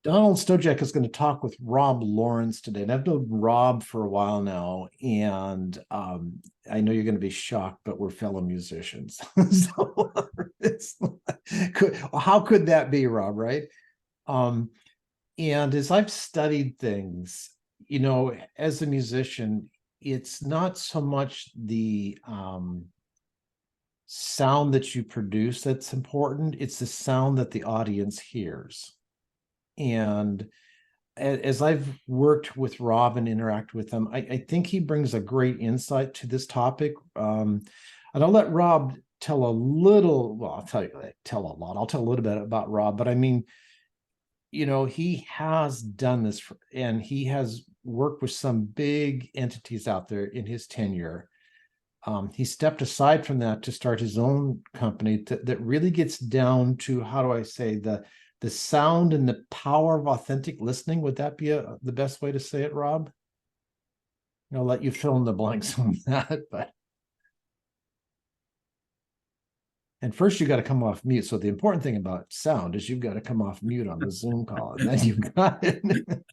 Donald Stojack is going to talk with Rob Lawrence today. And I've known Rob for a while now. And I know you're going to be shocked, but we're fellow musicians. So how could that be, Rob, right? Um, and as I've studied things, as a musician, it's not so much the sound that you produce that's important, it's the sound that the audience hears. And as I've worked with Rob and interact with him, I think he brings a great insight to this topic. And I'll let Rob tell a little, well, tell a lot. I'll tell a little bit about Rob, but I mean, he has done this and he has worked with some big entities out there in his tenure. He stepped aside from that to start his own company that really gets down to, how do I say, the sound and the power of authentic listening. Would that be the best way to say it, Rob? I'll let you fill in the blanks on that. And first, you got to come off mute. So the important thing about sound is you've got to come off mute on the Zoom call, and then you've got it.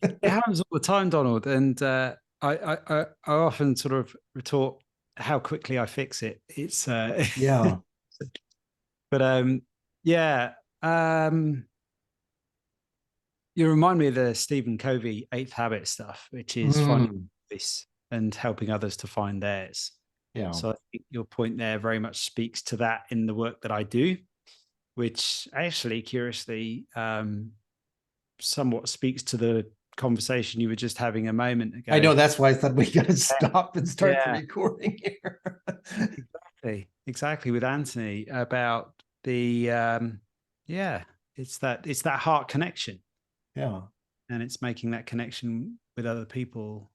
It happens all the time, Donald. And I often sort of retort how quickly I fix it. It's Yeah. but yeah. You remind me of the Stephen Covey Eighth Habit stuff, which is finding this and helping others to find theirs. Yeah. So I think your point there very much speaks to that in the work that I do, which actually, curiously, somewhat speaks to the conversation you were just having a moment ago. I know, that's why I thought we got to stop and start the recording here. Exactly with Anthony about the it's that heart connection. Yeah. And it's making that connection with other people.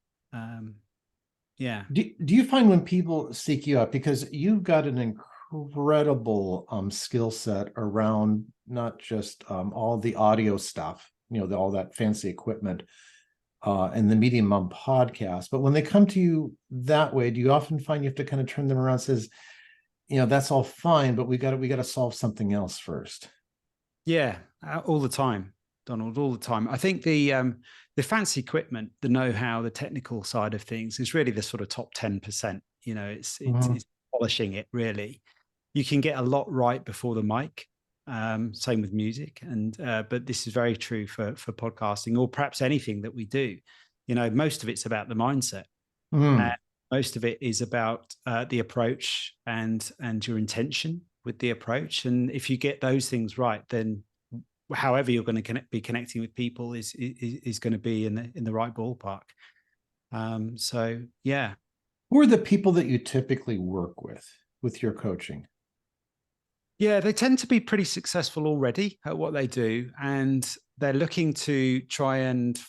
Yeah. Do you find when people seek you out, because you've got an incredible skill set around not just all the audio stuff, all that fancy equipment and the Medium podcast, but when they come to you that way, do you often find you have to kind of turn them around and says, that's all fine, but we got to solve something else first? Yeah, all the time, Donald, all the time. I think the fancy equipment, the know-how, the technical side of things is really the sort of top 10%. It's polishing it, really. You can get a lot right before the mic. Same with music. But this is very true for podcasting, or perhaps anything that we do. Most of it's about the mindset. Most of it is about the approach and your intention with the approach. And if you get those things right, then however you're going to be connecting with people is going to be in the right ballpark. So yeah. Who are the people that you typically work with your coaching? Yeah, they tend to be pretty successful already at what they do, and they're looking to try and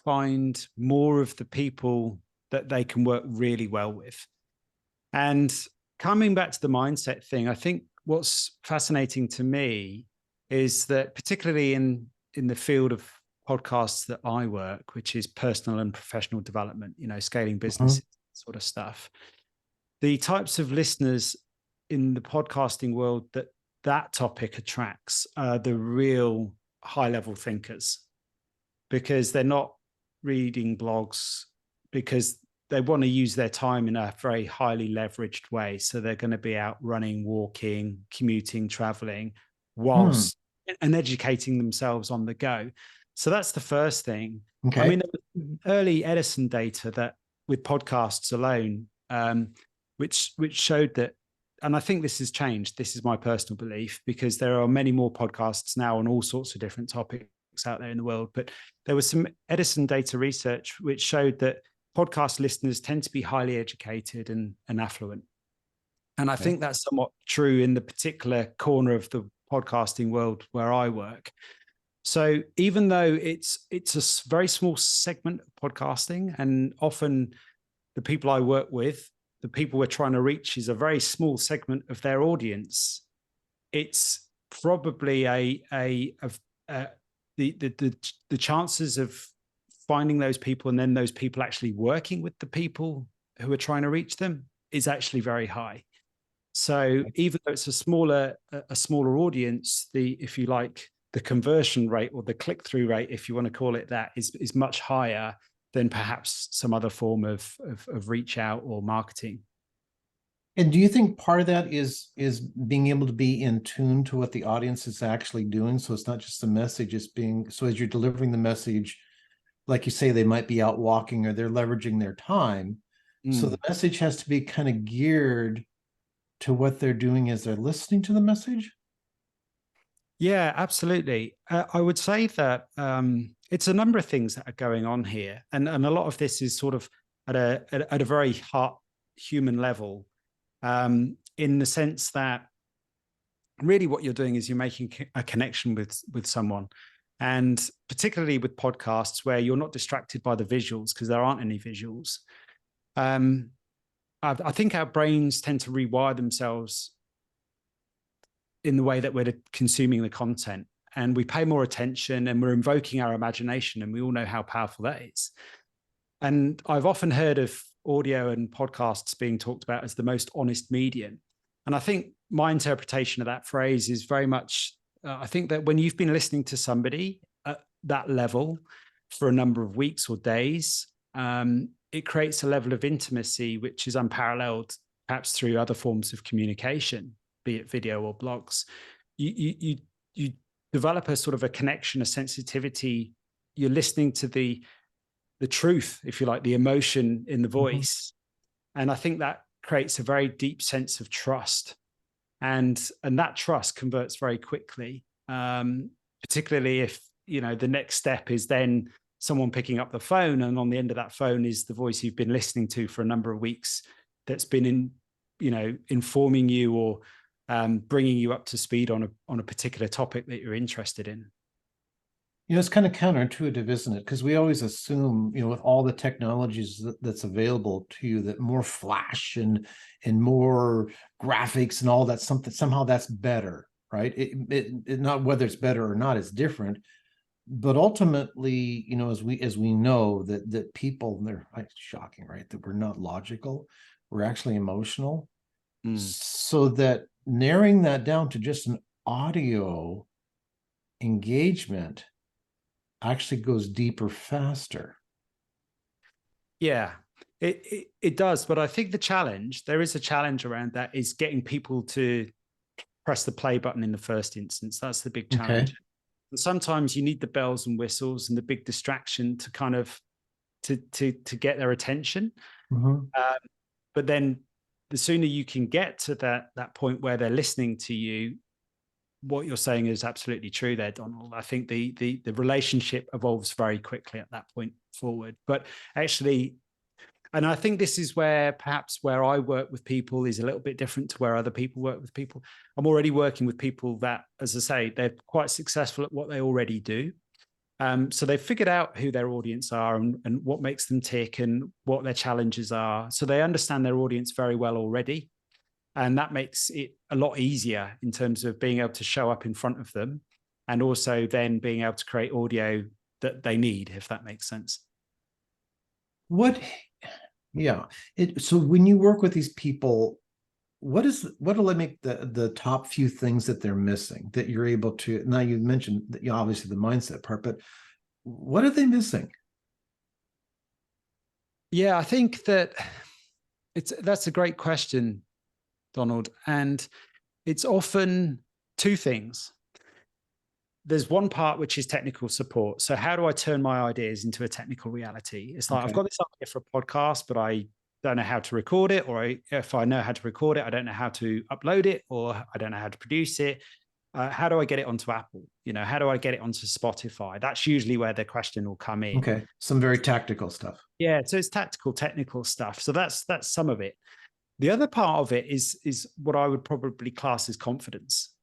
find more of the people that they can work really well with. And coming back to the mindset thing, I think what's fascinating to me is that, particularly in the field of podcasts that I work, which is personal and professional development, scaling businesses, sort of stuff, the types of listeners in the podcasting world that topic attracts are the real high-level thinkers, because they're not reading blogs, because they want to use their time in a very highly leveraged way. So they're going to be out running, walking, commuting, traveling, whilst and educating themselves on the go. So that's the first thing. Okay. I mean, there was early Edison data that with podcasts alone, which showed that, and I think this has changed. This is my personal belief, because there are many more podcasts now on all sorts of different topics out there in the world. But there was some Edison data research which showed that podcast listeners tend to be highly educated and affluent. And I think that's somewhat true in the particular corner of the podcasting world where I work. So even though it's a very small segment of podcasting, and often the people I work with, the people we're trying to reach, is a very small segment of their audience, it's probably the chances of finding those people and then those people actually working with the people who are trying to reach them is actually very high. So even though it's a smaller audience, if you like, the conversion rate or the click-through rate, if you want to call it that, is much higher than perhaps some other form of reach out or marketing. And do you think part of that is being able to be in tune to what the audience is actually doing? So it's not just the message, it's being, so as you're delivering the message, like you say, they might be out walking or they're leveraging their time. So the message has to be kind of geared to what they're doing as they're listening to the message. Yeah, absolutely. I would say that it's a number of things that are going on here, and a lot of this is sort of at a very heart human level, in the sense that really what you're doing is you're making a connection with someone, and particularly with podcasts where you're not distracted by the visuals because there aren't any visuals. I think our brains tend to rewire themselves in the way that we're consuming the content, and we pay more attention and we're invoking our imagination, and we all know how powerful that is. And I've often heard of audio and podcasts being talked about as the most honest medium. And I think my interpretation of that phrase is very much, I think that when you've been listening to somebody at that level for a number of weeks or days, it creates a level of intimacy which is unparalleled, perhaps through other forms of communication, be it video or blogs. You develop a sort of a connection, a sensitivity. You're listening to the truth, if you like, the emotion in the voice. And I think that creates a very deep sense of trust. And that trust converts very quickly, particularly if, the next step is then someone picking up the phone, and on the end of that phone is the voice you've been listening to for a number of weeks that's been informing you or bringing you up to speed on a particular topic that you're interested in. It's kind of counterintuitive, isn't it? Because we always assume, with all the technologies that's available to you, that more flash and more graphics and all that, somehow that's better, right? It not whether it's better or not, it's different. But ultimately, as we know that people, they're shocking, right? That we're not logical, we're actually emotional. So that narrowing that down to just an audio engagement actually goes deeper faster. Yeah, it does. But I think there is a challenge around that, is getting people to press the play button in the first instance. That's the big challenge. Okay. And sometimes you need the bells and whistles and the big distraction to kind of to get their attention. But then the sooner you can get to that point where they're listening to you, what you're saying is absolutely true there, Donald. I think the relationship evolves very quickly at that point forward. But actually, and I think this is where perhaps where I work with people is a little bit different to where other people work with people. I'm already working with people that, as I say, they're quite successful at what they already do. So they've figured out who their audience are and what makes them tick and what their challenges are. So they understand their audience very well already. And that makes it a lot easier in terms of being able to show up in front of them, and also then being able to create audio that they need, if that makes sense. So when you work with these people, what'll they make the top few things that they're missing that you're able to, now you mentioned that, obviously the mindset part, but what are they missing? Yeah, I think that's a great question, Donald. And it's often two things. There's one part which is technical support. So how do I turn my ideas into a technical reality? It's like, I've got this idea for a podcast, but I don't know how to record it, or if I know how to record it, I don't know how to upload it, or I don't know how to produce it. How do I get it onto Apple? How do I get it onto Spotify? That's usually where the question will come in. Okay, some very tactical stuff. Yeah, so it's tactical, technical stuff. So that's some of it. The other part of it is what I would probably class as confidence.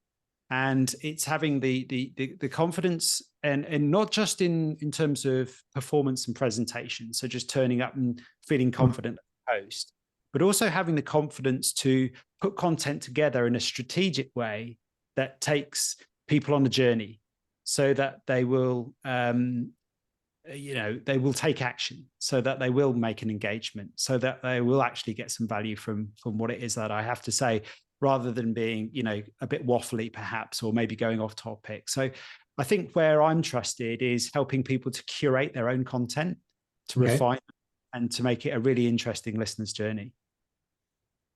And it's having the confidence, and not just in terms of performance and presentation, so just turning up and feeling confident at the post, but also having the confidence to put content together in a strategic way that takes people on the journey, so that they will they will take action, so that they will make an engagement, so that they will actually get some value from what it is that I have to say, rather than being, a bit waffly perhaps, or maybe going off topic. So I think where I'm trusted is helping people to curate their own content, to Okay. refine and to make it a really interesting listener's journey.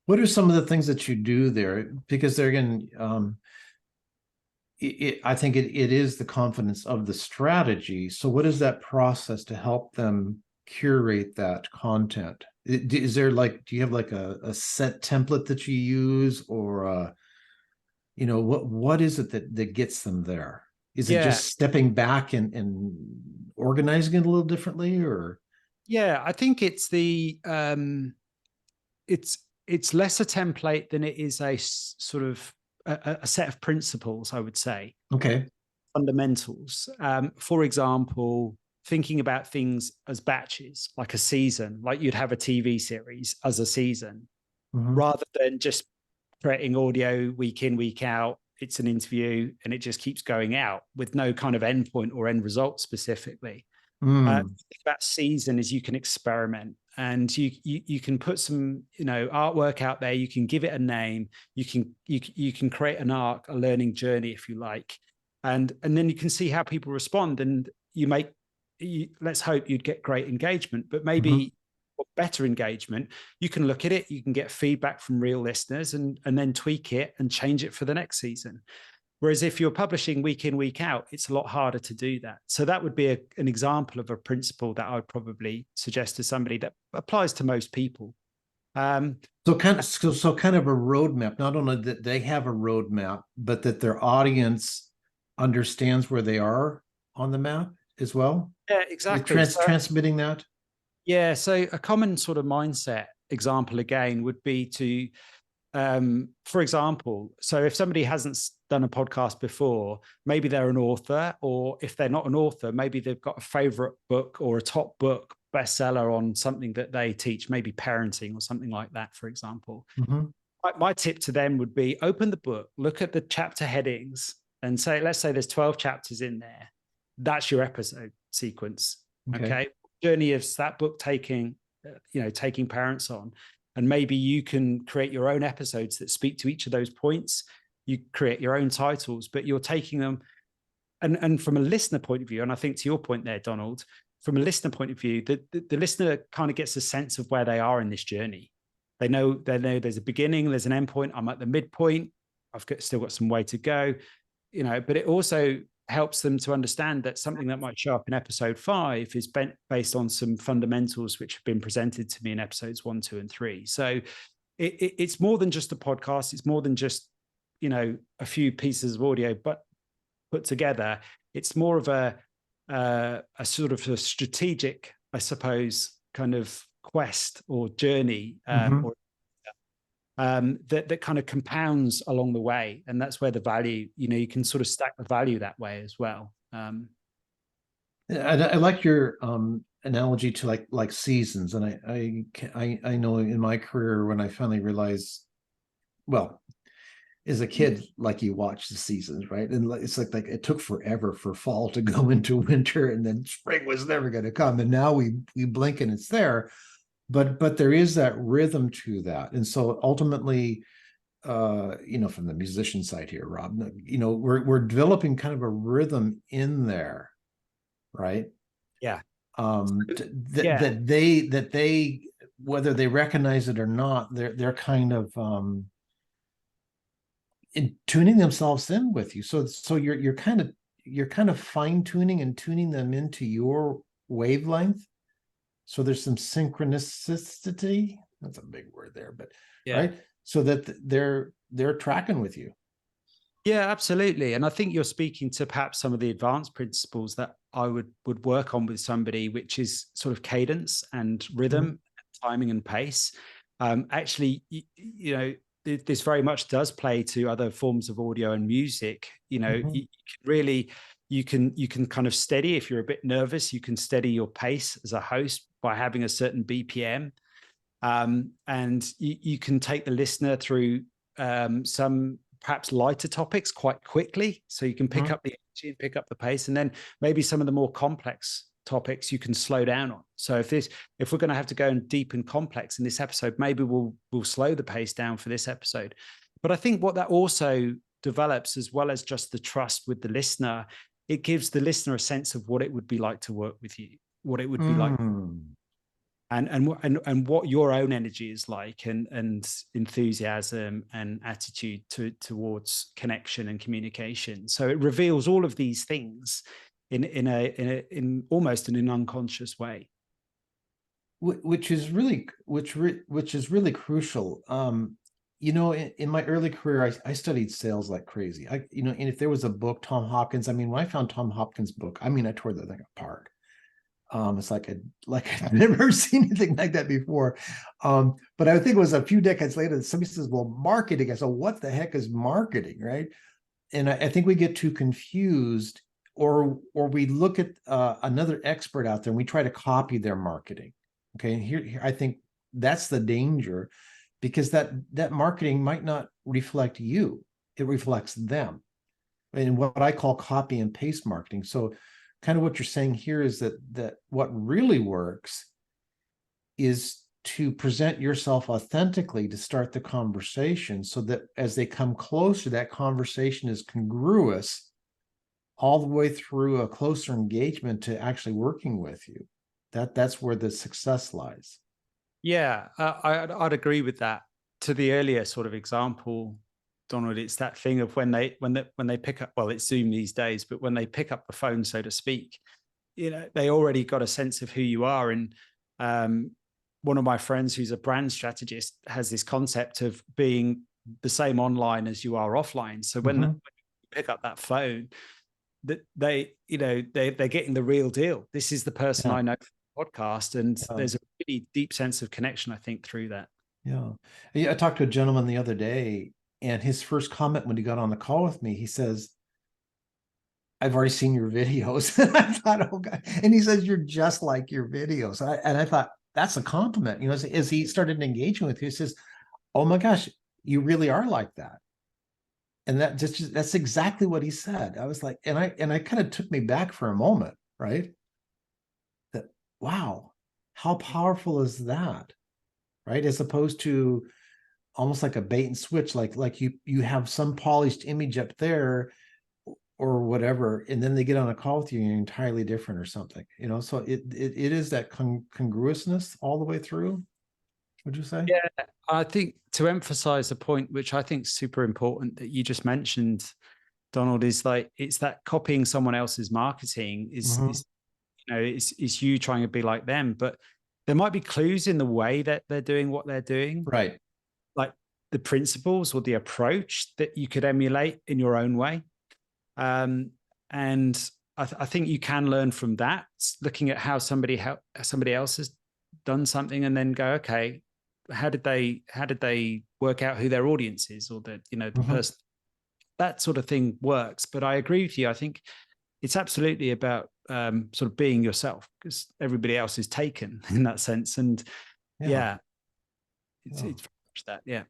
What are some of the things that you do there? Because there again, I think it is the confidence of the strategy. So what is that process to help them curate that content? Is there like, do you have like a set template that you use, or what is it that gets them there? Is it Yeah. just stepping back and organizing it a little differently, or? Yeah. I think it's it's less a template than it is a sort of a set of principles, I would say, Okay. fundamentals. For example, thinking about things as batches, like a season, like you'd have a TV series as a season, Mhm. rather than just creating audio week in, week out. It's an interview and it just keeps going out with no kind of endpoint or end result specifically. Mm. That season is you can experiment and you can put some artwork out there. You can give it a name. You can create an arc, a learning journey, if you like, and then you can see how people respond. And let's hope you'd get great engagement, but Mhm. maybe better engagement. You can look at it. You can get feedback from real listeners and then tweak it and change it for the next season. Whereas if you're publishing week in, week out, it's a lot harder to do that. So that would be an example of a principle that I would probably suggest to somebody that applies to most people. So kind of a roadmap, not only that they have a roadmap, but that their audience understands where they are on the map as well. Yeah, exactly. Transmitting that. Yeah, so a common sort of mindset example again would be to for example, so if somebody hasn't done a podcast before, maybe they're an author, or if they're not an author, maybe they've got a favorite book or a top book bestseller on something that they teach, maybe parenting or something like that, for example. Mhm. My tip to them would be open the book, look at the chapter headings, and say, let's say there's 12 chapters in there. That's your episode sequence. Okay. Okay. Journey of that book taking parents on. And maybe you can create your own episodes that speak to each of those points. You create your own titles, but you're taking them. And from a listener point of view, and I think to your point there, Donald, from a listener point of view, the listener kind of gets a sense of where they are in this journey. They know there's a beginning, there's an end point. I'm at the midpoint. Still got some way to go, but it also helps them to understand that something that might show up in episode 5 is based on some fundamentals which have been presented to me in episodes 1, 2, and 3. So it's more than just a podcast. It's more than just, a few pieces of audio, but put together. It's more of a sort of a strategic, I suppose, kind of quest or journey, Mhm. or that kind of compounds along the way, and that's where the value, you can sort of stack the value that way as well. I like your analogy to like seasons, and I know in my career when I finally realized, well, as a kid, like you watch the seasons, right? And it's like it took forever for fall to go into winter, and then spring was never going to come, and now we blink and it's there. But there is that rhythm to that, and so ultimately, from the musician side here, Rob, we're developing kind of a rhythm in there, right? Yeah. That Yeah. they whether they recognize it or not, they're kind of in tuning themselves in with you. So you're kind of fine tuning and tuning them into your wavelength. So there's some synchronicity. That's a big word there, but Yeah. right. So that they're tracking with you. Yeah, absolutely. And I think you're speaking to perhaps some of the advanced principles that I would work on with somebody, which is sort of cadence and rhythm, timing and pace. Actually, this very much does play to other forms of audio and music. Mhm. You can kind of steady, if you're a bit nervous, you can steady your pace as a host by having a certain BPM. And you can take the listener through some perhaps lighter topics quite quickly, so you can pick Mhm. up the energy and pick up the pace, and then maybe some of the more complex topics you can slow down on. So if we're going to have to go in deep and complex in this episode, maybe we'll slow the pace down for this episode. But I think what that also develops, as well as just the trust with the listener, it gives the listener a sense of what it would be like to work with you, what it would be like, Mm. and what your own energy is like, and enthusiasm and attitude towards connection and communication. So it reveals all of these things in almost in an unconscious way. Which is really which is really crucial. In my early career, I studied sales like crazy. And if there was a book, Tom Hopkins, I mean, when I found Tom Hopkins' book, I mean, I tore the thing apart. It's like I've never seen anything like that before. But I think it was a few decades later that somebody says, well, marketing. I said, what the heck is marketing, right? And I think we get too confused, or we look at another expert out there and we try to copy their marketing. Okay, and here I think that's the danger, because that marketing might not reflect you; it reflects them, and what I call copy and paste marketing. So, kind of what you're saying here is that what really works is to present yourself authentically to start the conversation, so that as they come closer, that conversation is congruous all the way through a closer engagement to actually working with you. That's where the success lies. Yeah, I'd agree with that. To the earlier sort of example, Donald, it's that thing of when they pick up, well, it's Zoom these days, but when they pick up the phone, so to speak, they already got a sense of who you are. And one of my friends who's a brand strategist has this concept of being the same online as you are offline. So when you pick up that phone, that they're getting the real deal. This is the person I know from the podcast, and there's a really deep sense of connection, I think, through that. Yeah. I talked to a gentleman the other day, and his first comment when he got on the call with me, he says, I've already seen your videos. And I thought, oh God. And he says, you're just like your videos. And I thought, that's a compliment. As he started engaging with you, he says, oh my gosh, you really are like that. And that's exactly what he said. I was like, and I kind of took me back for a moment, right? That, wow, how powerful is that? Right? As opposed to almost like a bait and switch, like you have some polished image up there or whatever, and then they get on a call with you and you're entirely different or something. So it is that congruousness all the way through, would you say? Yeah, I think to emphasize a point which I think is super important that you just mentioned, Donald, is like it's that copying someone else's marketing is is you trying to be like them, but there might be clues in the way that they're doing what they're doing, Right. like the principles or the approach that you could emulate in your own way. And I think you can learn from that, looking at how somebody else has done something, and then go, okay, how did they work out who their audience is, or the person, that sort of thing works. But I agree with you. I think it's absolutely about sort of being yourself, because everybody else is taken in that sense. And it's very much that. Yeah.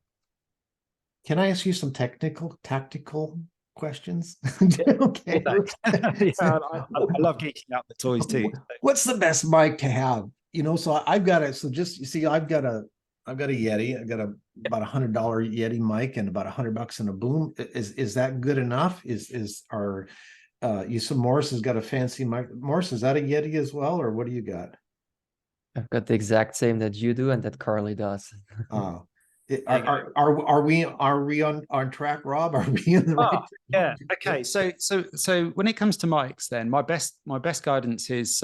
Can I ask you some tactical questions? Okay. I love geeking out the toys too. What's the best mic to have? So I've got it. So just, you see, I've got a Yeti. I've got about $100 Yeti mic and about $100 in a boom. Is that good enough? You said Morris has got a fancy mic. Morris, is that a Yeti as well, or what do you got? I've got the exact same that you do and that Carly does. Are we on track, Rob? Are we in the right? Yeah. Okay. So when it comes to mics, then my best guidance is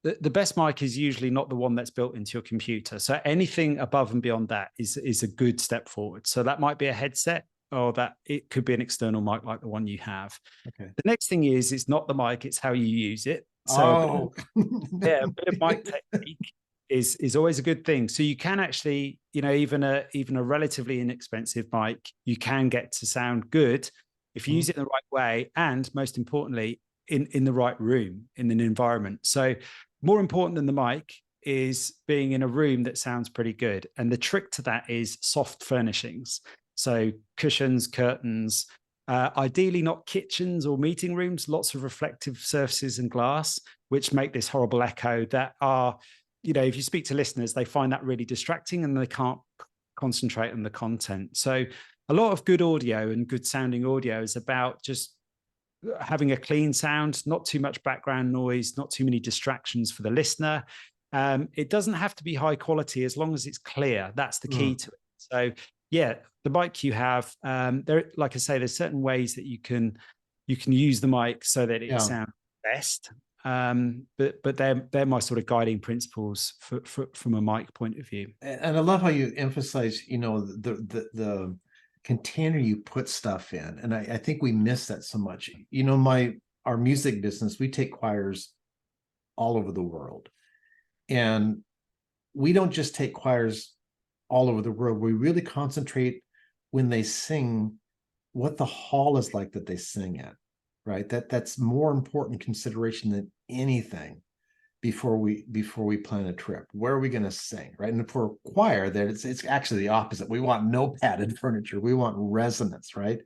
the best mic is usually not the one that's built into your computer. So anything above and beyond that is a good step forward. So that might be a headset, or that it could be an external mic like the one you have. Okay. The next thing is, it's not the mic, it's how you use it. So a bit of mic technique is always a good thing. So you can actually, even a relatively inexpensive mic, you can get to sound good if you use it in the right way, and most importantly, in the right room, in an environment. So more important than the mic is being in a room that sounds pretty good. And the trick to that is soft furnishings. So cushions, curtains, ideally not kitchens or meeting rooms, lots of reflective surfaces and glass, which make this horrible echo that are, if you speak to listeners, they find that really distracting and they can't concentrate on the content. So a lot of good audio and good sounding audio is about just having a clean sound, not too much background noise, not too many distractions for the listener. It doesn't have to be high quality as long as it's clear. That's the key to it. So yeah, the mic you have, there, like I say, there's certain ways that you can use the mic so that it sounds best. But they're my sort of guiding principles from a mic point of view. And I love how you emphasize, you know, the container you put stuff in. And I think we miss that so much. You know, our music business, we take choirs all over the world. And we don't just take choirs all over the world. We really concentrate when they sing what the hall is like that they sing at, right? That's more important consideration than anything before we plan a trip. Where are we going to sing, right? And for a choir, that it's actually the opposite. We want no padded furniture. We want resonance, right?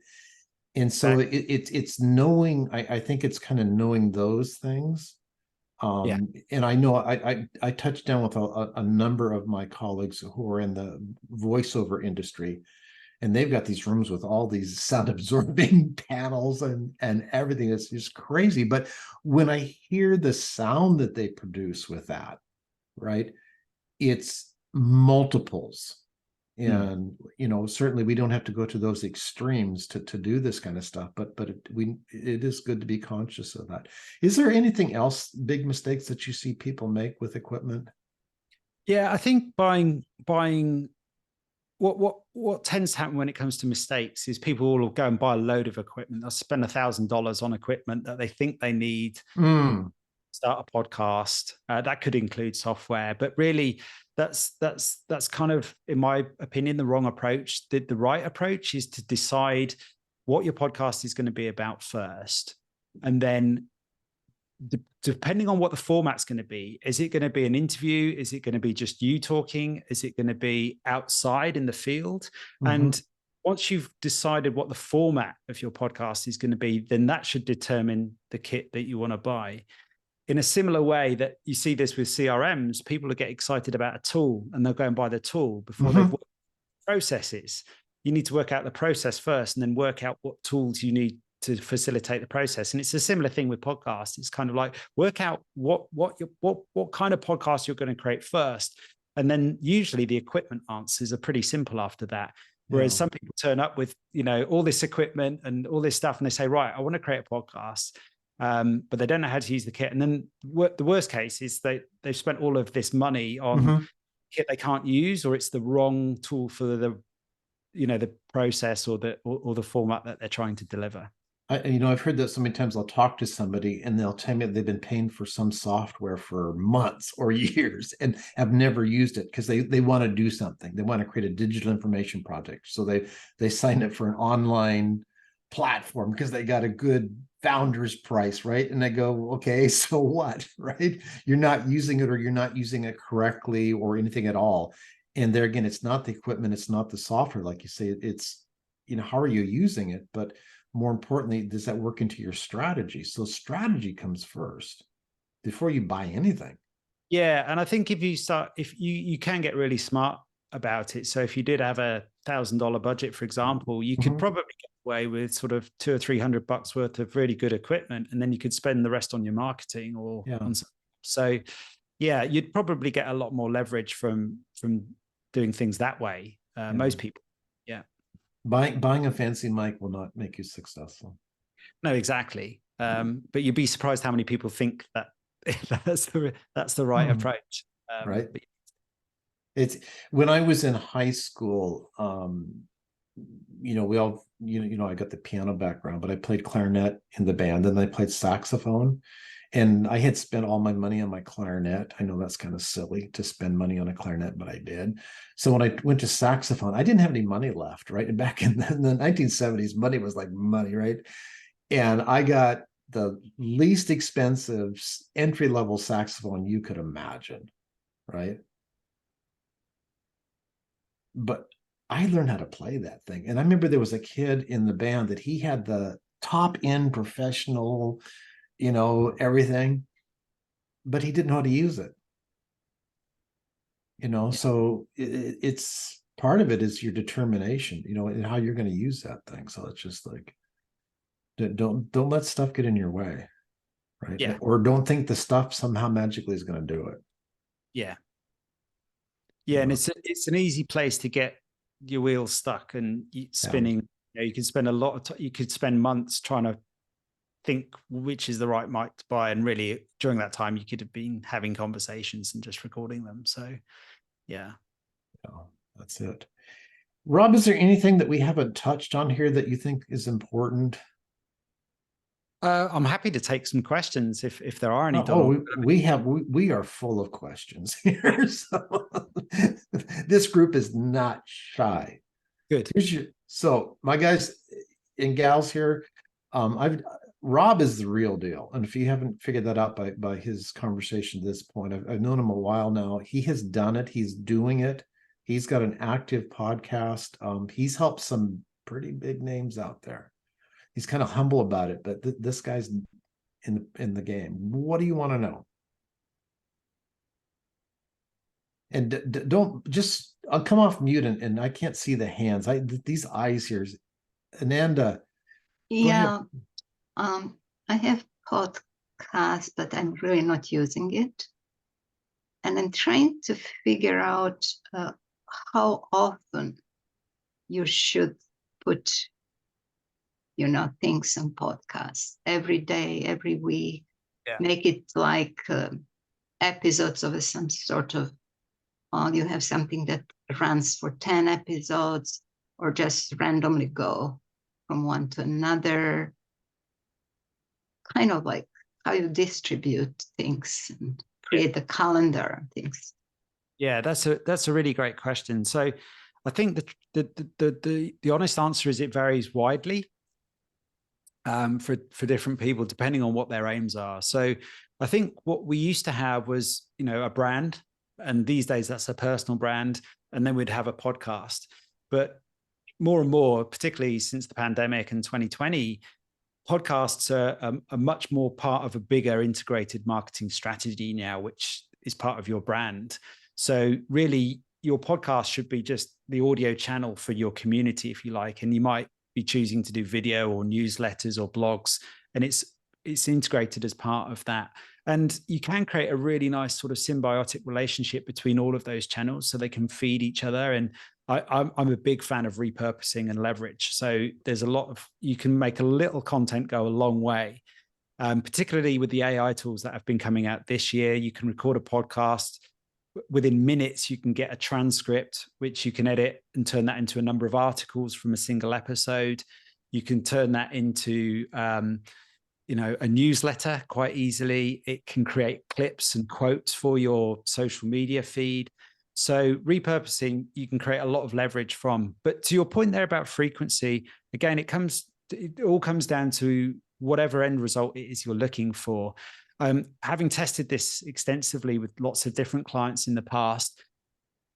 And so it's knowing. I think it's kind of knowing those things. And I know I touched down with a number of my colleagues who are in the voiceover industry, and they've got these rooms with all these sound absorbing panels and everything. It's just crazy. But when I hear the sound that they produce with that, right, it's multiples. And you know, certainly we don't have to go to those extremes to do this kind of stuff, but it is good to be conscious of that. Is there anything else, big mistakes that you see people make with equipment? Yeah, I think buying what tends to happen when it comes to mistakes is people will go and buy a load of equipment. They'll spend $1,000 on equipment that they think they need. Start a podcast. That could include software, but really that's kind of, in my opinion, the wrong approach. The right approach is to decide what your podcast is going to be about first, and then depending on what the format's going to be, is it going to be an interview? Is it going to be just you talking? Is it going to be outside in the field? And once you've decided what the format of your podcast is going to be, then that should determine the kit that you want to buy. In a similar way that you see this with CRMs, people will get excited about a tool and they'll go and buy the tool before they've worked processes. You need to work out the process first and then work out what tools you need to facilitate the process. And it's a similar thing with podcasts. It's kind of like work out what kind of podcast you're going to create first. And then usually the equipment answers are pretty simple after that. Whereas some people turn up with, you know, all this equipment and all this stuff, and they say, right, I want to create a podcast. But they don't know how to use the kit. And then the worst case is they've spent all of this money on kit they can't use, or it's the wrong tool for the, you know, the process or the format that they're trying to deliver. I've heard that so many times. I'll talk to somebody and they'll tell me they've been paying for some software for months or years and have never used it because they want to do something. They want to create a digital information project. So they sign up for an online platform because they got a good founder's price, right? And I go, okay, so what, right? You're not using it, or you're not using it correctly, or anything at all. And there again, it's not the equipment, it's not the software, like you say. It's, you know, how are you using it? But more importantly, does that work into your strategy? So strategy comes first before you buy anything. Yeah, and I think if you can get really smart about it. So if you did have $1,000 budget, for example, you could probably get away with sort of $200 or $300 worth of really good equipment, and then you could spend the rest on your marketing or on something. So yeah, you'd probably get a lot more leverage from doing things that way. Most people, buying a fancy mic will not make you successful. No, exactly. But you'd be surprised how many people think that that's the right approach. Right. It's when I was in high school, we all, I got the piano background, but I played clarinet in the band, and I played saxophone, and I had spent all my money on my clarinet. I know that's kind of silly to spend money on a clarinet, but I did. So when I went to saxophone, I didn't have any money left, right? And back in the 1970s, money was like money, right? And I got the least expensive entry-level saxophone you could imagine, right? But I learned how to play that thing. And I remember there was a kid in the band that he had the top end professional, everything, but he didn't know how to use it. So it's part of it is your determination, and how you're going to use that thing. So it's just like, Don't let stuff get in your way, right? Yeah. Or don't think the stuff somehow magically is going to do it. Yeah. Yeah. And Yeah. it's an easy place to get your wheels stuck and spinning. You know, you can spend a lot of time, you could spend months trying to think which is the right mic to buy. And really during that time, you could have been having conversations and just recording them. So yeah. That's it. Rob, is there anything that we haven't touched on here that you think is important? I'm happy to take some questions if there are any. We are full of questions here. So this group is not shy. Good. So my guys and gals here, Rob is the real deal. And if you haven't figured that out by his conversation at this point, I've known him a while now. He has done it. He's doing it. He's got an active podcast. He's helped some pretty big names out there. He's kind of humble about it, but this guy's in the game. What do you want to know? And don't just, I'll come off mute and I can't see the hands. These eyes here. Ananda. Yeah, I have podcast, but I'm really not using it. And I'm trying to figure out how often you should put, things on podcasts. Every day, every week. Yeah. Make it like episodes of some sort of, you have something that runs for 10 episodes, or just randomly go from one to another. Kind of like how you distribute things and create a calendar and things. Yeah, that's a really great question. So I think the honest answer is it varies widely for different people depending on what their aims are. So I think what we used to have was, a brand, and these days that's a personal brand, and then we'd have a podcast. But more and more, particularly since the pandemic and 2020, podcasts are a much more part of a bigger integrated marketing strategy now, which is part of your brand. So really, your podcast should be just the audio channel for your community, if you like, and you might be choosing to do video or newsletters or blogs, and it's integrated as part of that. And you can create a really nice sort of symbiotic relationship between all of those channels so they can feed each other. And I'm a big fan of repurposing and leverage. So there's you can make a little content go a long way, particularly with the AI tools that have been coming out this year. You can record a podcast. Within minutes, you can get a transcript, which you can edit and turn that into a number of articles from a single episode. You can turn that into a newsletter quite easily. It can create clips and quotes for your social media feed. So repurposing, you can create a lot of leverage from. But to your point there about frequency, again, it all comes down to whatever end result it is you're looking for. Having tested this extensively with lots of different clients in the past,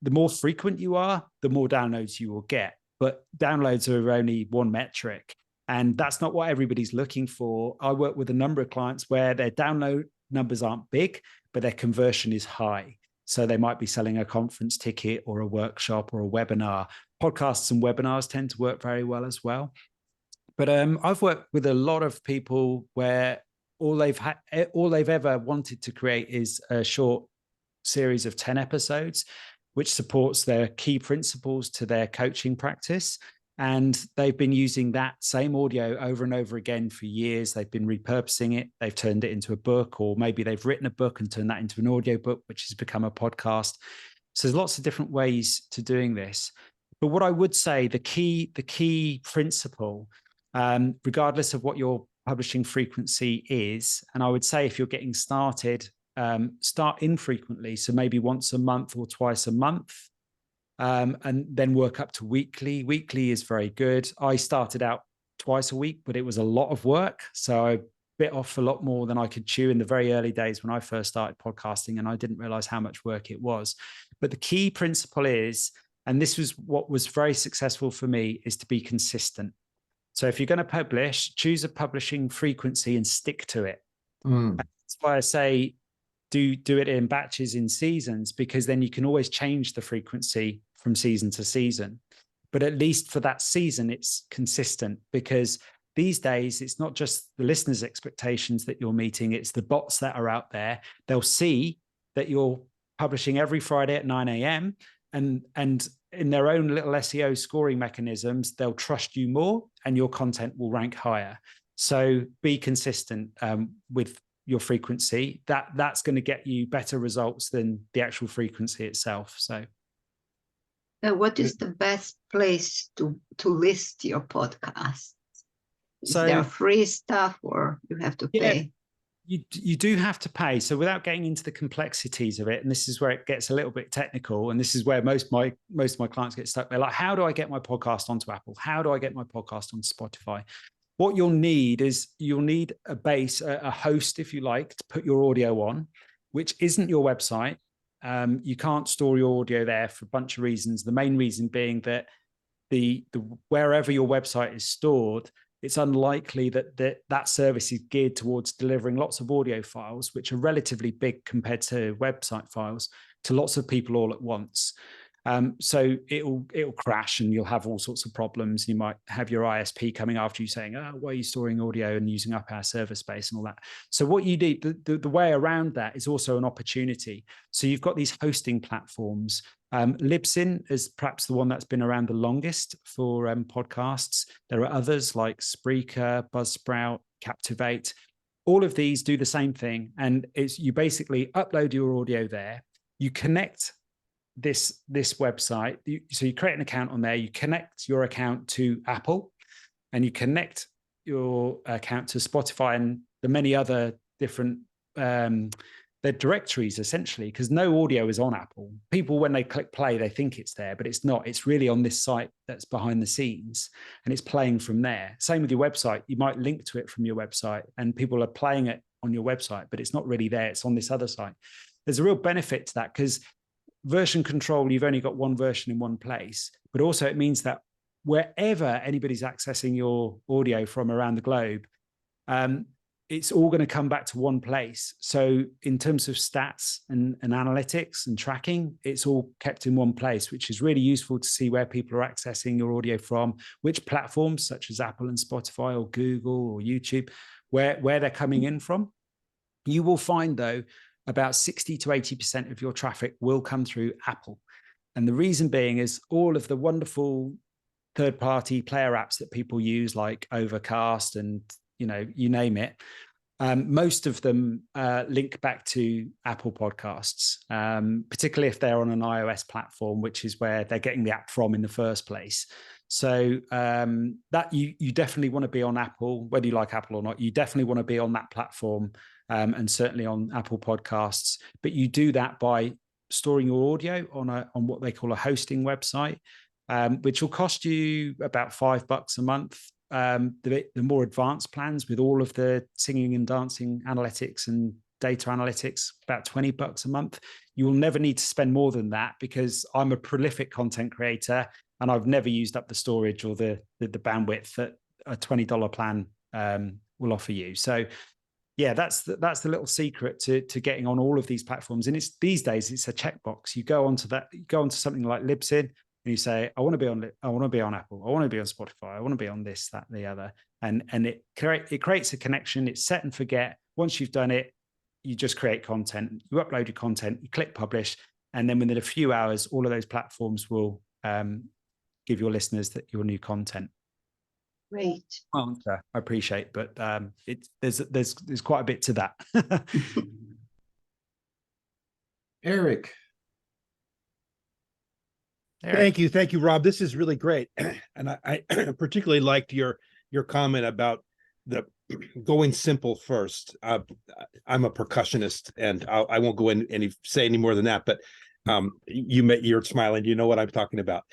the more frequent you are, the more downloads you will get. But downloads are only one metric. And that's not what everybody's looking for. I work with a number of clients where their download numbers aren't big, but their conversion is high. So they might be selling a conference ticket or a workshop or a webinar. Podcasts and webinars tend to work very well as well. But I've worked with a lot of people where all they've ever wanted to create is a short series of 10 episodes, which supports their key principles to their coaching practice. And they've been using that same audio over and over again for years. They've been repurposing it. They've turned it into a book, or maybe they've written a book and turned that into an audio book, which has become a podcast. So there's lots of different ways to doing this. But what I would say, the key principle, regardless of what your publishing frequency is, and I would say if you're getting started, start infrequently. So maybe once a month or twice a month. And then work up to weekly. Weekly is very good. I started out twice a week, but it was a lot of work. So I bit off a lot more than I could chew in the very early days when I first started podcasting, and I didn't realize how much work it was. But the key principle is, and this was what was very successful for me, is to be consistent. So if you're going to publish, choose a publishing frequency and stick to it. That's why I say do it in batches, in seasons, because then you can always change the frequency from season to season. But at least for that season, it's consistent, because these days, it's not just the listeners' expectations that you're meeting, it's the bots that are out there. They'll see that you're publishing every Friday at 9 a.m. and in their own little SEO scoring mechanisms, they'll trust you more and your content will rank higher. So be consistent with your frequency. That's going to get you better results than the actual frequency itself. So what is the best place to list your podcast? Is there free stuff or you have to pay? You do have to pay. So without getting into the complexities of it, and this is where it gets a little bit technical, and this is where most of my clients get stuck. They're like, how do I get my podcast onto Apple? How do I get my podcast on Spotify? What you'll need a base, a host, if you like, to put your audio on, which isn't your website. You can't store your audio there for a bunch of reasons. The main reason being that the wherever your website is stored, it's unlikely that service is geared towards delivering lots of audio files, which are relatively big compared to website files, to lots of people all at once. So it'll crash and you'll have all sorts of problems. You might have your ISP coming after you saying, oh, why are you storing audio and using up our server space and all that? So what you need, the way around that is also an opportunity. So you've got these hosting platforms. Libsyn is perhaps the one that's been around the longest for podcasts. There are others like Spreaker, Buzzsprout, Captivate. All of these do the same thing. And it's you basically upload your audio there. You connect this website. So you create an account on there, you connect your account to Apple, and you connect your account to Spotify and the many other different their directories, essentially, because no audio is on Apple. People, when they click play, they think it's there, but it's not. It's really on this site that's behind the scenes, and it's playing from there. Same with your website. You might link to it from your website, and people are playing it on your website, but it's not really there. It's on this other site. There's a real benefit to that because version control, you've only got one version in one place, but also it means that wherever anybody's accessing your audio from around the globe, it's all going to come back to one place. So in terms of stats and analytics and tracking, it's all kept in one place, which is really useful to see where people are accessing your audio from, which platforms such as Apple and Spotify or Google or YouTube, where they're coming in from. You will find, though, about 60 to 80% of your traffic will come through Apple. And the reason being is all of the wonderful third-party player apps that people use, like Overcast and, you name it, most of them link back to Apple Podcasts, particularly if they're on an iOS platform, which is where they're getting the app from in the first place. So that you definitely want to be on Apple, whether you like Apple or not. You definitely want to be on that platform, and certainly on Apple Podcasts. But you do that by storing your audio on what they call a hosting website, which will cost you about $5 a month. The more advanced plans with all of the singing and dancing analytics and data analytics, about $20 a month. You will never need to spend more than that, because I'm a prolific content creator and I've never used up the storage or the bandwidth that a $20 plan will offer you. So yeah, that's the little secret to getting on all of these platforms. And it's these days, it's a checkbox. You go onto something like Libsyn, and you say, I want to be on Apple, I want to be on Spotify, I want to be on this, that, the other. And it creates a connection. It's set and forget. Once you've done it, you just create content, you upload your content, you click publish, and then within a few hours, all of those platforms will give your listeners your new content. Great. Answer, I appreciate, but there's quite a bit to that. Eric. Thank you, Rob. This is really great, and I particularly liked your comment about the going simple first. I'm a percussionist, and I won't go in say any more than that. But you're smiling. You know what I'm talking about.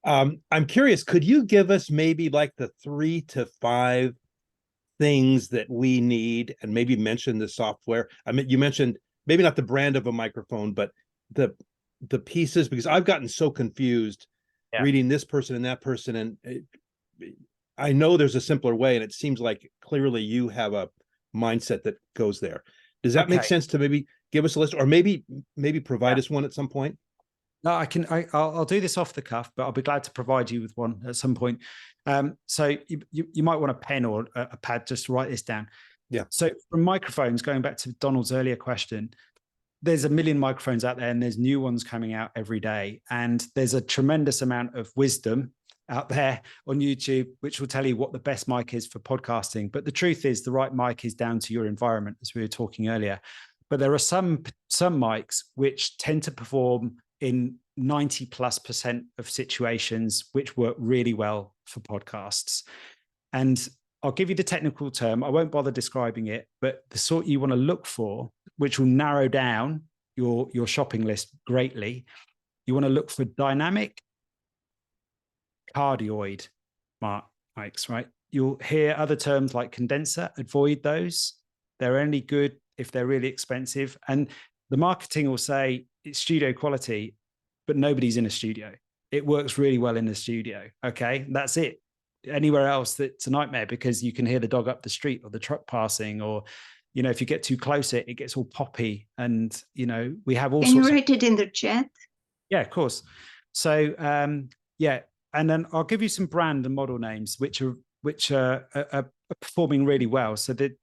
I'm curious. Could you give us maybe like the 3 to 5 things that we need, and maybe mention the software? I mean, you mentioned maybe not the brand of a microphone, but the pieces, because I've gotten so confused reading this person and that person, and I know there's a simpler way, and it seems like clearly you have a mindset that goes there. Does that make sense to maybe give us a list, or maybe provide us one at some point? No, I'll do this off the cuff, but I'll be glad to provide you with one at some point. So you might want a pen or a pad just to write this down. Yeah. So from microphones, going back to Donald's earlier question, there's a million microphones out there and there's new ones coming out every day. And there's a tremendous amount of wisdom out there on YouTube, which will tell you what the best mic is for podcasting. But the truth is the right mic is down to your environment, as we were talking earlier. But there are some mics which tend to perform in 90+% of situations, which work really well for podcasts. And I'll give you the technical term. I won't bother describing it, but the sort you want to look for, which will narrow down your shopping list greatly. You want to look for dynamic cardioid mics, right? You'll hear other terms like condenser. Avoid those. They're only good if they're really expensive. And the marketing will say it's studio quality, but nobody's in a studio. It works really well in the studio. Okay, that's it. Anywhere else, that's a nightmare because you can hear the dog up the street or the truck passing, or, you know, if you get too close, it gets all poppy. And, you know, we have all Can you sorts write it in the chat? Yeah, of course. So, yeah. And then I'll give you some brand and model names, which are performing really well. So the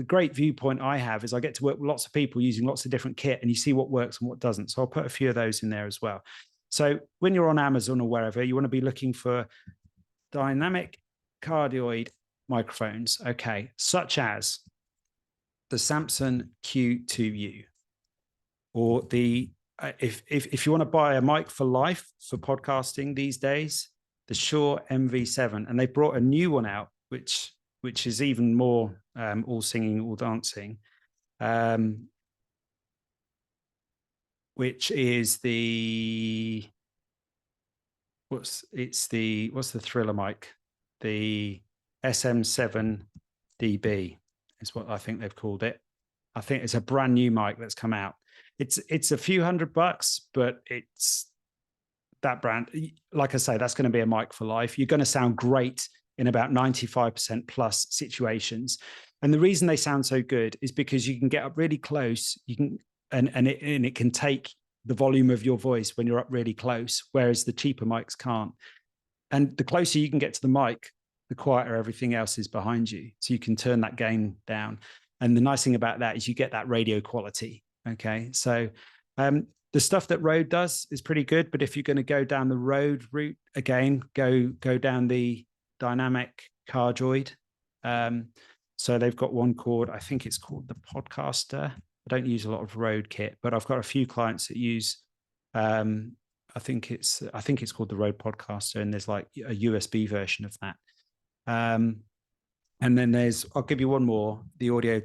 great viewpoint I have is I get to work with lots of people using lots of different kit, and you see what works and what doesn't. So I'll put a few of those in there as well. So when you're on Amazon or wherever, you want to be looking for dynamic cardioid microphones, okay, such as the Samson Q2U, or the if you want to buy a mic for life for podcasting these days, the Shure MV7, and they brought a new one out, which is even more all singing, all dancing, which is the what's the Thriller mic? The SM7DB is what I think they've called it. I think it's a brand new mic that's come out. It's a few $100, but it's that brand. Like I say, that's going to be a mic for life. You're going to sound great in about 95% plus situations. And the reason they sound so good is because you can get up really close. You can, and it can take the volume of your voice when you're up really close, whereas the cheaper mics can't. And the closer you can get to the mic, the quieter everything else is behind you. So you can turn that gain down. And the nice thing about that is you get that radio quality. Okay. So the stuff that Rode does is pretty good, but if you're going to go down the Rode route again, go down the dynamic cardioid. So they've got one called, I think it's called the Podcaster. I don't use a lot of Rode kit, but I've got a few clients that use, I think it's called the Rode Podcaster, and there's like a USB version of that. And then I'll give you one more, the audio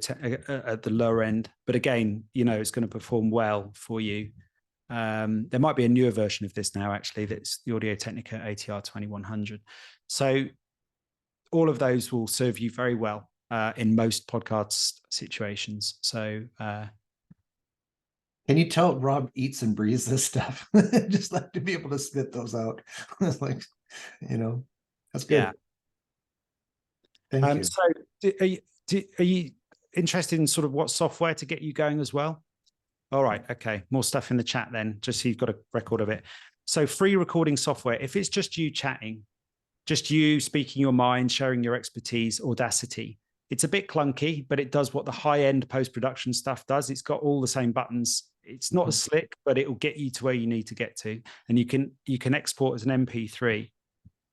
at the lower end, but again, you know, it's going to perform well for you. There might be a newer version of this now, actually, that's the Audio-Technica ATR 2100. So all of those will serve you very well in most podcast situations. So can you tell Rob eats and breathes this stuff? Just like to be able to spit those out. It's like, you know, that's good. Yeah. Thank you. So are you interested in sort of what software to get you going as well? All right. Okay. More stuff in the chat then, just so you've got a record of it. So free recording software, if it's just you chatting, just you speaking your mind, sharing your expertise, Audacity. It's a bit clunky, but it does what the high-end post-production stuff does. It's got all the same buttons. It's not as slick, but it will get you to where you need to get to. And you can export as an MP3.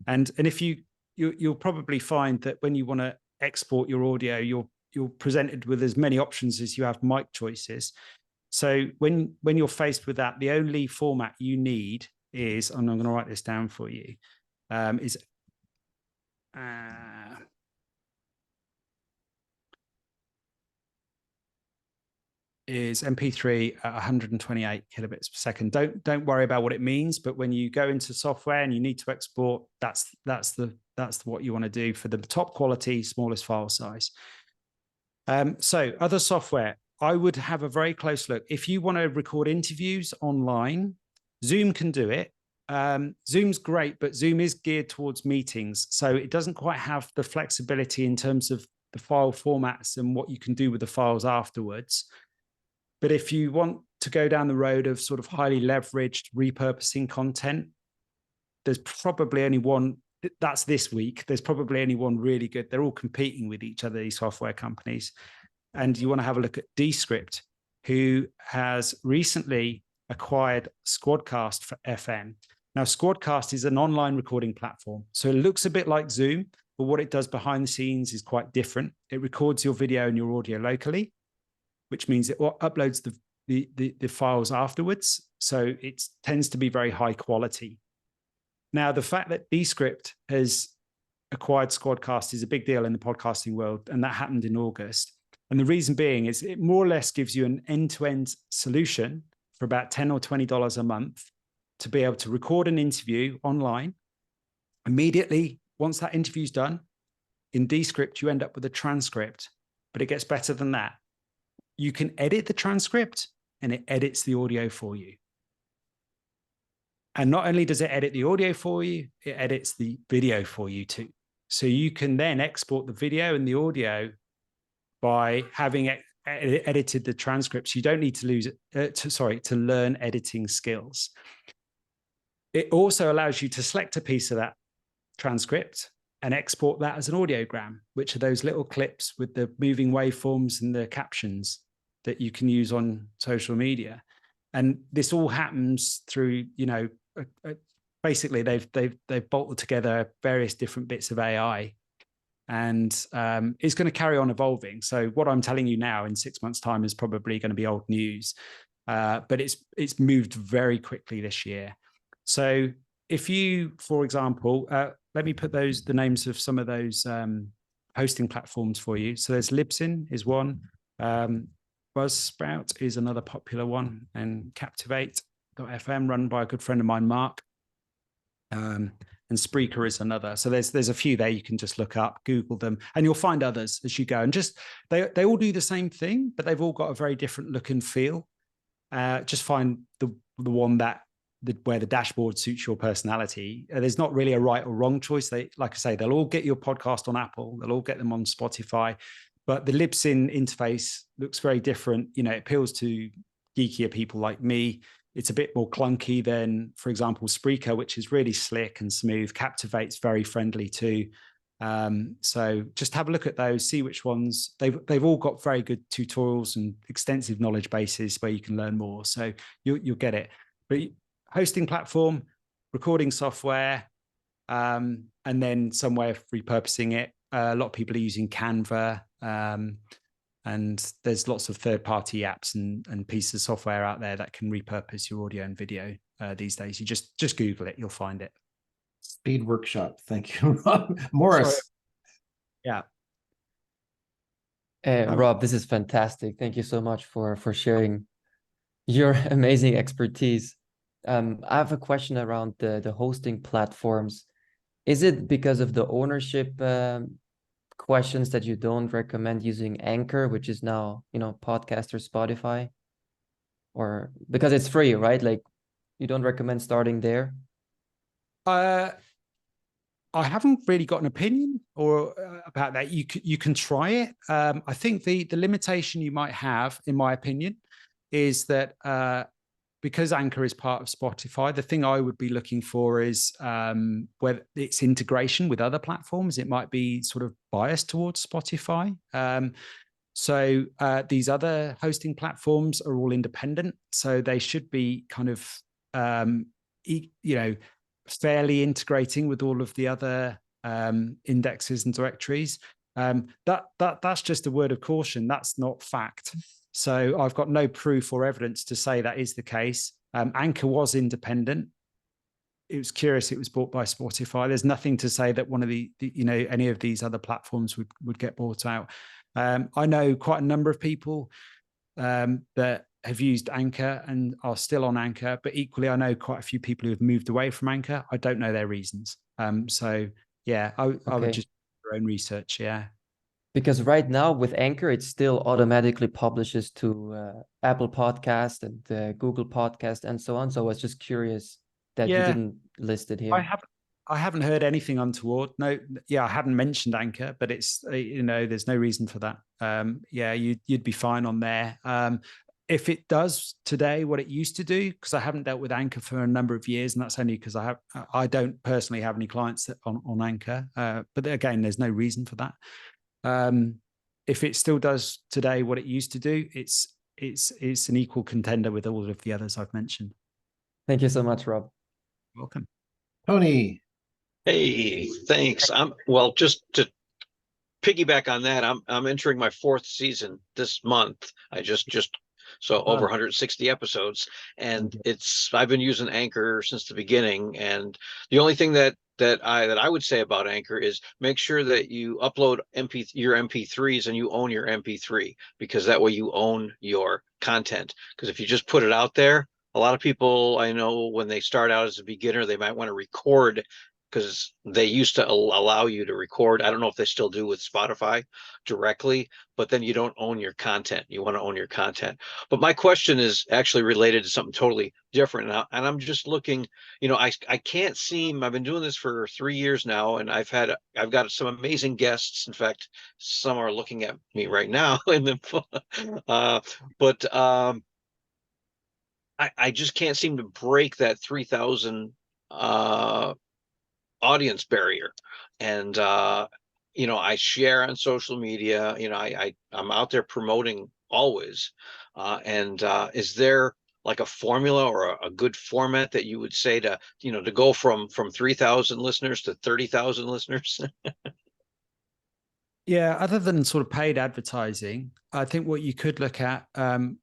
And if you'll probably find that when you want to export your audio, you're presented with as many options as you have mic choices. So when you're faced with that, the only format you need is, and I'm going to write this down for you, is MP3 at 128 kilobits per second. Don't worry about what it means, but when you go into software and you need to export, that's what you want to do for the top quality, smallest file size. So other software, I would have a very close look. If you want to record interviews online, Zoom can do it. Zoom's great, but Zoom is geared towards meetings. So it doesn't quite have the flexibility in terms of the file formats and what you can do with the files afterwards. But if you want to go down the road of sort of highly leveraged repurposing content, there's probably only one. That's this week. There's probably only one really good. They're all competing with each other, these software companies. And you want to have a look at Descript, who has recently acquired Squadcast for FM. Now, Squadcast is an online recording platform. So it looks a bit like Zoom, but what it does behind the scenes is quite different. It records your video and your audio locally, which means it uploads the files afterwards. So it tends to be very high quality. Now, the fact that Descript has acquired Squadcast is a big deal in the podcasting world, and that happened in August. And the reason being is it more or less gives you an end-to-end solution for about $10 or $20 a month to be able to record an interview online. Immediately, once that interview's done, in Descript, you end up with a transcript, but it gets better than that. You can edit the transcript and it edits the audio for you. And not only does it edit the audio for you, it edits the video for you too. So you can then export the video and the audio by having edited the transcripts. You don't need to learn editing skills. It also allows you to select a piece of that transcript and export that as an audiogram, which are those little clips with the moving waveforms and the captions that you can use on social media. And this all happens through, basically they've bolted together various different bits of AI, and it's going to carry on evolving. So what I'm telling you now in 6 months' time is probably going to be old news, but it's moved very quickly this year. So if you, for example, let me put the names of some of those hosting platforms for you. So there's Libsyn is one, Buzzsprout is another popular one, and Captivate.fm, run by a good friend of mine, Mark. And Spreaker is another. So there's a few there you can just look up, Google them, and you'll find others as you go. And just they all do the same thing, but they've all got a very different look and feel. Just find the one where the dashboard suits your personality. There's not really a right or wrong choice. Like I say, they'll all get your podcast on Apple. They'll all get them on Spotify. But the Libsyn interface looks very different. It appeals to geekier people like me. It's a bit more clunky than, for example, Spreaker, which is really slick and smooth. Captivate's very friendly too. So just have a look at those, see which ones. They've all got very good tutorials and extensive knowledge bases where you can learn more. So you'll get it. But hosting platform, recording software, and then some way of repurposing it. A lot of people are using Canva, and there's lots of third-party apps and pieces of software out there that can repurpose your audio and video these days. You just Google it, you'll find it. Speed Workshop. Thank you, Rob. Morris. Sorry. Yeah. Rob, this is fantastic. Thank you so much for sharing your amazing expertise. I have a question around the hosting platforms. Is it because of the ownership questions that you don't recommend using Anchor, which is now, Podcast or Spotify? Or because it's free, right? Like, you don't recommend starting there? I haven't really got an opinion about that. You can try it. I think the limitation you might have, in my opinion, is that because Anchor is part of Spotify, the thing I would be looking for is whether its integration with other platforms. It might be sort of biased towards Spotify. So these other hosting platforms are all independent, so they should be kind of fairly integrating with all of the other indexes and directories. That's just a word of caution. That's not fact. So I've got no proof or evidence to say that is the case. Anchor was independent. It was curious. It was bought by Spotify. There's nothing to say that one of any of these other platforms would get bought out. I know quite a number of people that have used Anchor and are still on Anchor, but equally, I know quite a few people who have moved away from Anchor. I don't know their reasons. So yeah, I would just do your own research. Yeah. Because right now with Anchor, it still automatically publishes to Apple Podcast and Google Podcast and so on. So I was just curious that you didn't list it here. I haven't heard anything untoward. No, I hadn't mentioned Anchor, but it's there's no reason for that. You'd be fine on there. if it does today what it used to do, because I haven't dealt with Anchor for a number of years, and that's only because I don't personally have any clients on Anchor. But again, there's no reason for that. If it still does today what it used to do, it's an equal contender with all of the others I've mentioned. Thank you so much, Rob. Welcome. Tony. Hey, thanks. Well, just to piggyback on that, I'm entering my 4th season this month. I just so over 160 episodes, and I've been using Anchor since the beginning. And the only thing that I would say about Anchor is make sure that you upload your MP3s and you own your MP3, because that way you own your content. Because if you just put it out there, a lot of people I know, when they start out as a beginner, they might want to record, because they used to allow you to record. I don't know if they still do with Spotify directly, but then you don't own your content. You want to own your content. But my question is actually related to something totally different. And I'm just looking, I can't seem, I've been doing this for 3 years now, and I've got some amazing guests. In fact, some are looking at me right now I just can't seem to break that 3,000 audience barrier. And I share on social media. I'm out there promoting always. Is there like a formula or a good format that you would say to go from 3,000 listeners to 30,000 listeners? Yeah, other than sort of paid advertising, I think what you could look at,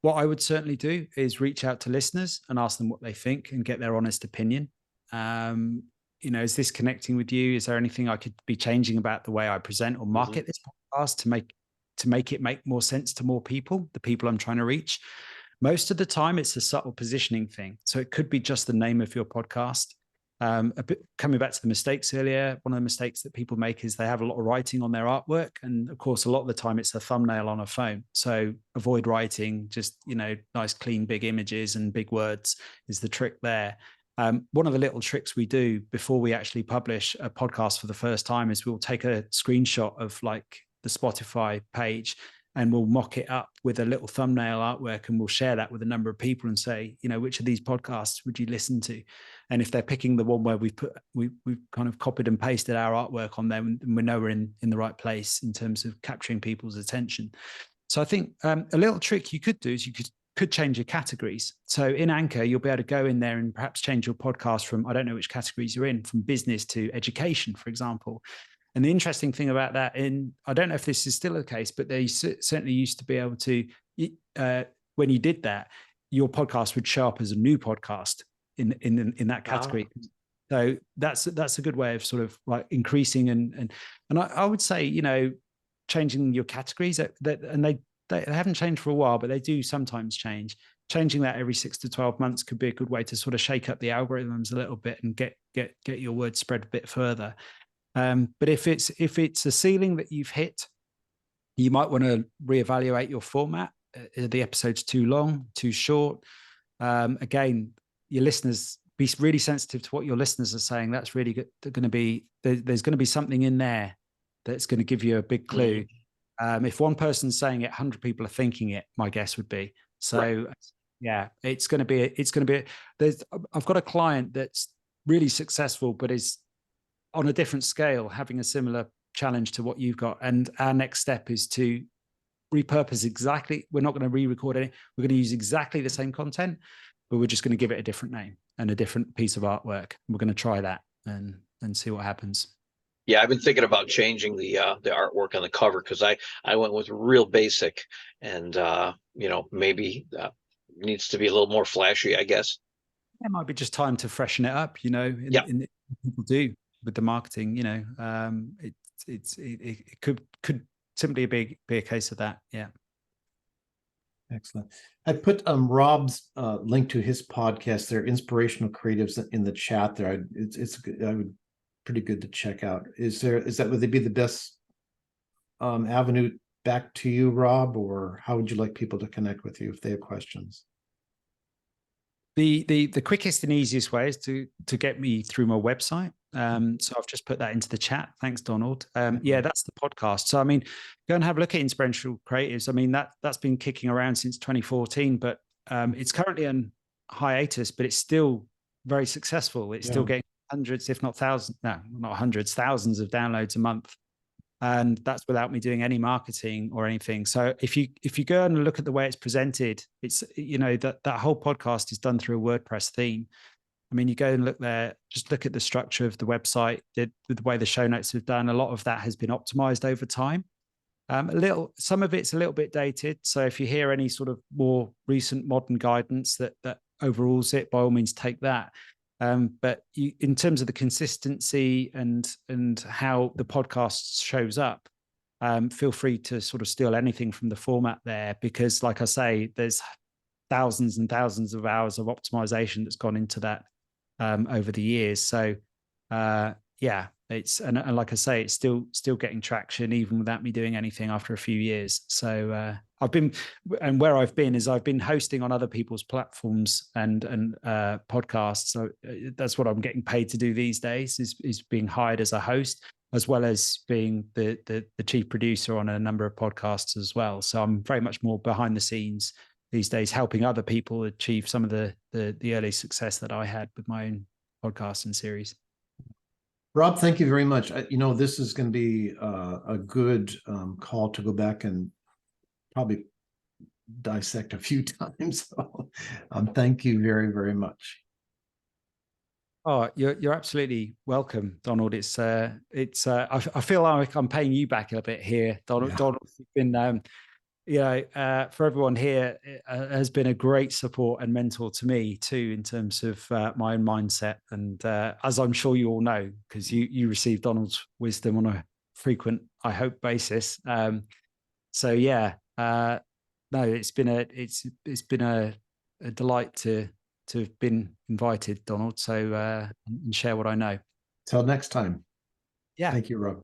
what I would certainly do is reach out to listeners and ask them what they think and get their honest opinion. Is this connecting with you? Is there anything I could be changing about the way I present or market this podcast to make it make more sense to more people, the people I'm trying to reach? Most of the time, it's a subtle positioning thing. So it could be just the name of your podcast. A bit coming back to the mistakes earlier, one of the mistakes that people make is they have a lot of writing on their artwork. And of course, a lot of the time it's a thumbnail on a phone. So avoid writing, just, nice, clean, big images and big words is the trick there. One of the little tricks we do before we actually publish a podcast for the first time is we'll take a screenshot of like the Spotify page and we'll mock it up with a little thumbnail artwork, and we'll share that with a number of people and say, which of these podcasts would you listen to? And if they're picking the one where we've kind of copied and pasted our artwork on them, and we know we're in the right place in terms of capturing people's attention. So I think a little trick you could do is you could change your categories. So in Anchor, you'll be able to go in there and perhaps change your podcast from, I don't know which categories you're in, from business to education, for example. And the interesting thing about that, I don't know if this is still the case, but they certainly used to be able to, when you did that, your podcast would show up as a new podcast in that category. So that's a good way of sort of like increasing and I would say, changing your categories and they haven't changed for a while, but they do sometimes change. Changing that every 6 to 12 months could be a good way to sort of shake up the algorithms a little bit and get your word spread a bit further. But if it's a ceiling that you've hit, you might want to reevaluate your format. The episode's too long, too short. Again, your listeners, be really sensitive to what your listeners are saying. That's really good. They're going to be there's going to be something in there that's going to give you a big clue. If one person's saying it, 100 people are thinking it. My guess would be so. Right. Yeah, it's going to be. I've got a client that's really successful, but is on a different scale, having a similar challenge to what you've got. And our next step is to repurpose exactly. We're not going to re-record it. We're going to use exactly the same content, but we're just going to give it a different name and a different piece of artwork. We're going to try that and see what happens. Yeah, I've been thinking about changing the artwork on the cover, because I went with real basic, and maybe needs to be a little more flashy, I guess. It might be just time to freshen it up, in people do with the marketing, it could simply be a case of that. Yeah. Excellent. I put Rob's link to his podcast there, Inspirational Creatives, in the chat there. It's pretty good to check out. Would they be the best avenue back to you, Rob, or how would you like people to connect with you if they have questions? The quickest and easiest way is to get me through my website. So I've just put that into the chat. Thanks, Donald. Yeah, that's the podcast. So I mean, go and have a look at Inspirational Creatives. I mean, that's been kicking around since 2014, but it's currently on hiatus, but it's still very successful. It's still getting hundreds, if not thousands, no, not hundreds, thousands of downloads a month. And that's without me doing any marketing or anything. So if you go and look at the way it's presented, it's, you know, that whole podcast is done through a WordPress theme. I mean, you go and look there, just look at the structure of the website, the way the show notes have done. A lot of that has been optimized over time. Some of it's a little bit dated. So if you hear any sort of more recent modern guidance that overrules it, by all means take that. But in terms of the consistency and how the podcast shows up, feel free to sort of steal anything from the format there, because like I say, there's thousands and thousands of hours of optimization that's gone into that over the years. So yeah, it's and like I say, it's still getting traction even without me doing anything after a few years. So I've been hosting on other people's platforms and podcasts. So that's what I'm getting paid to do these days, is being hired as a host, as well as being the chief producer on a number of podcasts as well. So I'm very much more behind the scenes these days, helping other people achieve some of the early success that I had with my own podcast and series. Rob, thank you very much. You know, this is going to be a good call to go back and probably dissect a few times. So thank you very, very much. Oh, you're absolutely welcome, Donald. I feel like I'm paying you back a bit here, Donald. Yeah. Donald, you've been for everyone here, has been a great support and mentor to me too, in terms of my own mindset. And as I'm sure you all know, because you receive Donald's wisdom on a frequent, I hope, basis. So yeah, no, it's been a delight to have been invited, Donald. So and share what I know. Till next time. Yeah. Thank you, Rob.